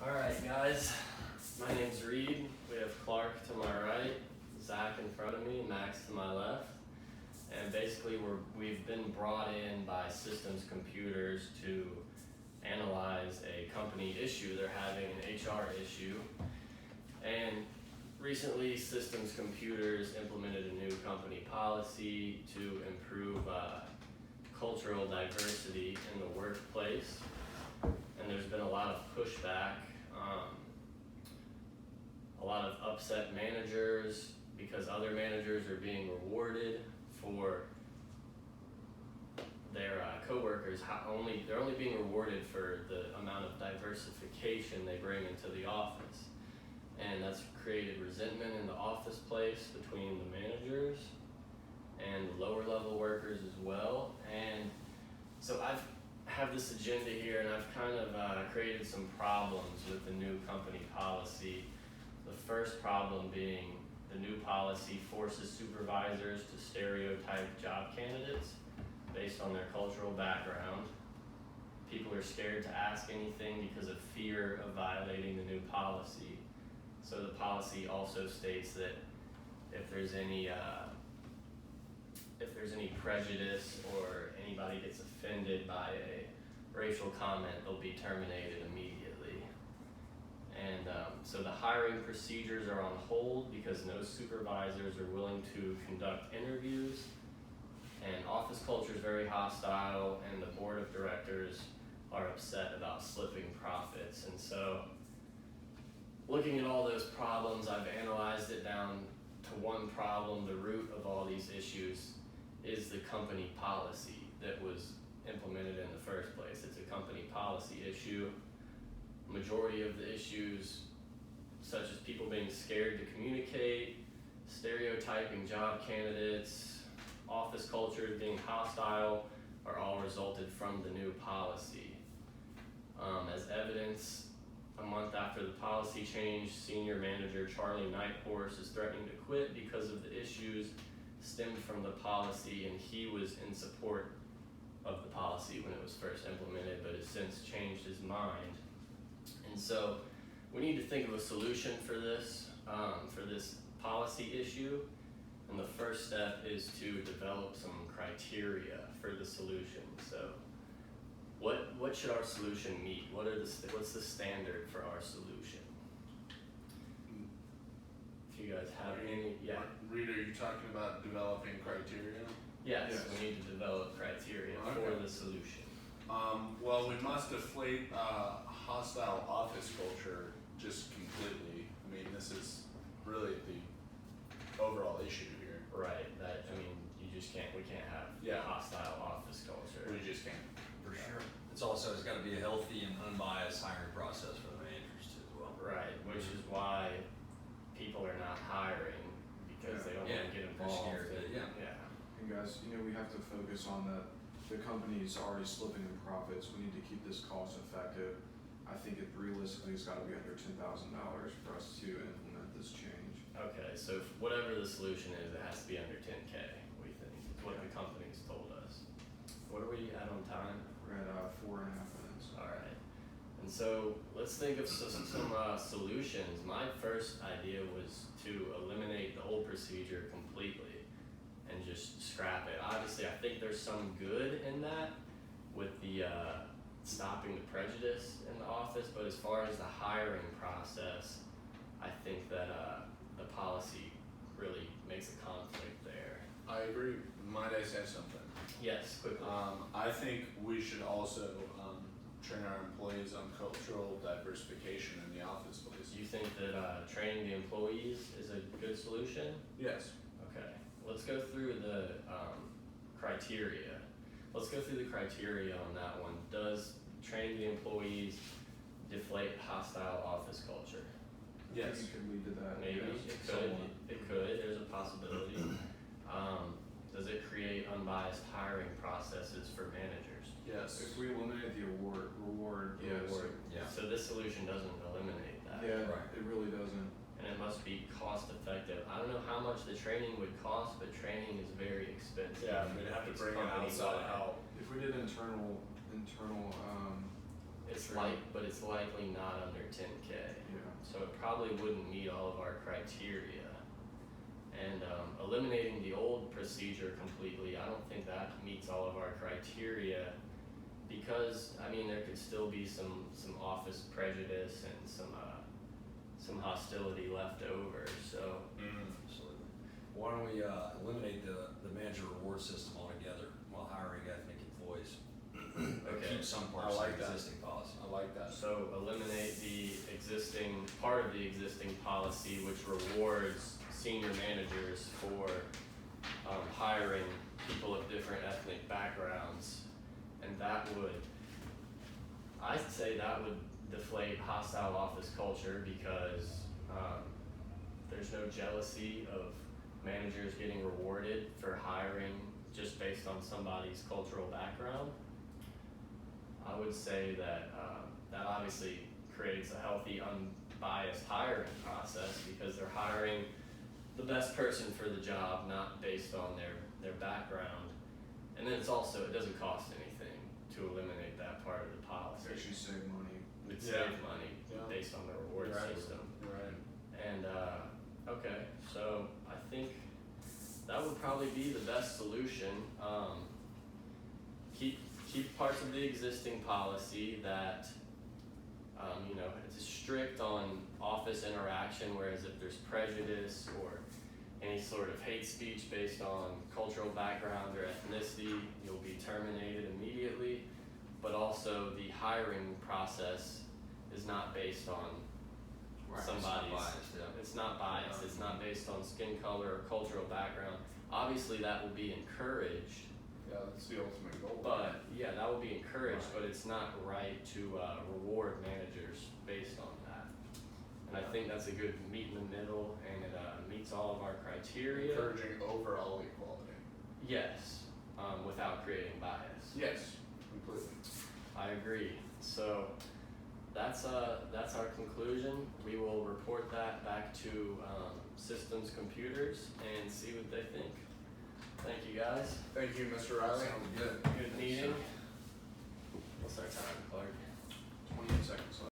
Alright guys, my name's Reed. We have Clark to my right, Zach in front of me, Max to my left. And basically we've been brought in by Systems Computers to analyze a company issue. They're having an HR issue. And recently Systems Computers implemented a new company policy to improve cultural diversity in the workplace. And there's been a lot of pushback, a lot of upset managers because other managers are being rewarded for their coworkers. They're only being rewarded for the amount of diversification they bring into the office, and that's created resentment in the office place between the managers and the lower level workers as well. And so I have this agenda here, and I've kind of created some problems with the new company policy. The first problem being the new policy forces supervisors to stereotype job candidates based on their cultural background. People are scared to ask anything because of fear of violating the new policy. So the policy also states that if there's any prejudice or anybody gets offended by a racial comment, they'll be terminated immediately. And so the hiring procedures are on hold because no supervisors are willing to conduct interviews, and office culture is very hostile, and the board of directors are upset about slipping profits. And so looking at all those problems, I've analyzed it down to one problem. The root of all these issues is the company policy that was implemented in the first place. It's a company policy issue. Majority of the issues, such as people being scared to communicate, stereotyping job candidates, office culture being hostile, are all resulted from the new policy. As evidence, a month after the policy change, senior manager Charlie Nighthorse is threatening to quit because of the issues stemmed from the policy, and he was in support of the policy when it was first implemented, but has since changed his mind. And so we need to think of a solution for this policy issue. And the first step is to develop some criteria for the solution. So what should our solution meet? What's the standard for our solution? If you guys have any, yeah. Reed, are you talking about developing criteria? Yes, we need to develop criteria for the solution. Well, we must deflate hostile office culture just completely. I mean, this is really the overall issue here. Right. We can't have hostile office culture. We just can't. For sure. It's got to be a healthy and unbiased hiring process for the managers too as well. Right, which is why people are not hiring, because they don't want to get involved. And guys, we have to focus on that. The company's already slipping in profits. We need to keep this cost effective. I think realistically it's got to be under $10,000 for us to implement this change. Okay, so whatever the solution is, it has to be under 10K, we think. It's what the company's told us. What are we at on time? We're at 4.5 minutes. Alright, and so let's think of some solutions. My first idea was to eliminate the old procedure completely and just scrap it. Obviously, I think there's some good in that with the stopping the prejudice in the office, but as far as the hiring process, I think that the policy really makes a conflict there. I agree. Might I say something? Yes, quickly. I think we should also train our employees on cultural diversification in the office place. Do you think that training the employees is a good solution? Yes. Okay, let's go through the criteria. Let's go through the criteria on that one. Does training the employees deflate hostile office culture? I think it could lead to that. Maybe, yes. it could, there's a possibility. Does it create unbiased hiring processes for managers? Yes. If we eliminate the reward, yes. Yeah. So this solution doesn't eliminate that. Yeah, Right. It really doesn't. And it must be cost effective. I don't know how much the training would cost, but training is very expensive. Yeah, we'd have to It's bring in outside help. If we did internal It's but it's likely not under 10K. probably wouldn't meet all of our criteria. And eliminating the old procedure completely, I don't think that meets all of our criteria, because I mean there could still be some office prejudice and some hostility left over. So Absolutely. Why don't we eliminate the manager reward system altogether while hiring ethnic employees? Okay. Keep some parts I like of the that. existing policy. I like that. So eliminate the existing, part of the existing policy which rewards senior managers for hiring people of different ethnic backgrounds. And that would, I'd say that would deflate hostile office culture, because there's no jealousy of managers getting rewarded for hiring just based on somebody's cultural background. I would say that that obviously creates a healthy, unbiased hiring process, because they're hiring the best person for the job, not based on their background. And then it's also, it doesn't cost anything to eliminate that part of the policy. Actually save money. It would Yeah. save money Yeah. based on the reward Right. system. Right. And okay, so I think that would probably be the best solution. Keep parts of the existing policy that it's strict on office interaction, whereas if there's prejudice or any sort of hate speech based on cultural background or ethnicity, you'll be terminated immediately. But also the hiring process is not based on somebody's, it's not biased, it's not based on skin color or cultural background. Obviously that will be encouraged, Yeah, that's the ultimate goal. but yeah, that will be encouraged, but it's not right to reward managers based on that. And I think that's a good meet in the middle, and it meets all of our criteria. Encouraging overall equality. Yes, without creating bias. Yes, completely. I agree. So that's our conclusion. We will report that back to systems computers and see what they think. Thank you guys. Thank you, Mr. Riley. Sounds good. Good meeting. What's our time, Clark? 28 seconds left.